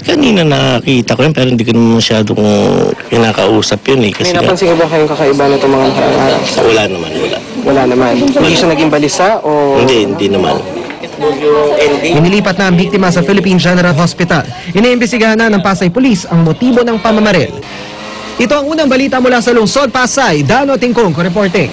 Kanina nakakita ko yun, pero hindi ko naman masyadong kinakausap yun eh. Kasi May napansin ba kayong kakaiba na itong mga nakaraang araw? wala naman, wala. Wala naman. Hindi siya naging balisa o... Hindi naman. Inilipat na ang biktima sa Philippine General Hospital. Iniimbestigahan na ng Pasay Police ang motibo ng pamamaril. Ito ang unang balita mula sa lungsod Pasay. Dano Tingkong, reporting.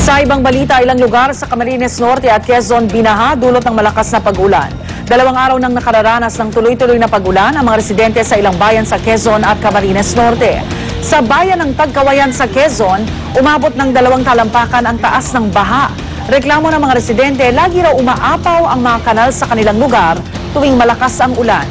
Sa ibang balita, ilang lugar sa Camarines Norte at Quezon binaha dulot ng malakas na pag-ulan. 2 araw nang nakararanas ng tuloy-tuloy na pag-ulan ang mga residente sa ilang bayan sa Quezon at Camarines Norte. Sa bayan ng Tagkawayan sa Quezon, umabot ng 2 talampakan ang taas ng baha. Reklamo ng mga residente, lagi raw umaapaw ang mga kanal sa kanilang lugar tuwing malakas ang ulan.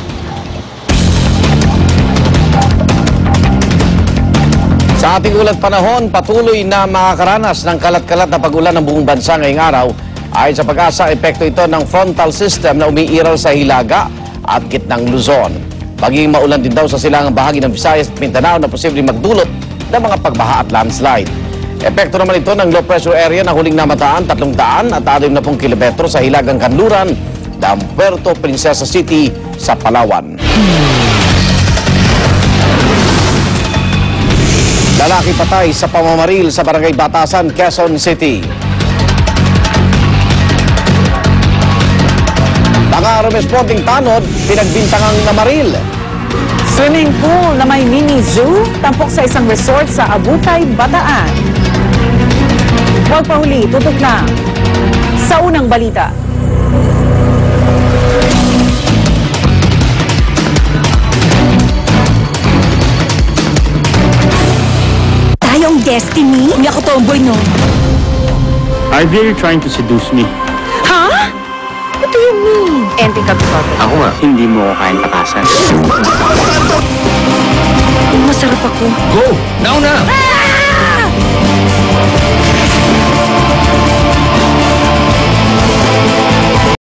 Sa ating ulat panahon, patuloy na makakaranas ng kalat-kalat na pag-ulan ng buong bansa ngayong araw. Ayon sa Pag-asa, epekto ito ng frontal system na umiiral sa Hilaga at gitnang Luzon. Magiging maulan din daw sa silangang bahagi ng Visayas at Mindanao na posibleng magdulot ng mga pagbaha at landslide. Epekto naman ito ng low pressure area na huling namataan 300 at 60 kilometro sa Hilagang Kanluran ng Puerto Princesa City sa Palawan. Lalaki patay sa pamamaril sa Barangay Batasan, Quezon City. Mga responding tanod, pinagbintangang namaril. Swimming pool na may mini zoo, tampok sa isang resort sa Abutay, Bataan. Huwag pahuli, tutok lang. Sa unang balita. Tayong destiny? Hindi ako tomboy, no? Are they trying to seduce me? Ha? What do you mean? Ending ka to. Ako nga, hindi mo ako kayang takasan. Masarap ako. Go! Now na! Ah!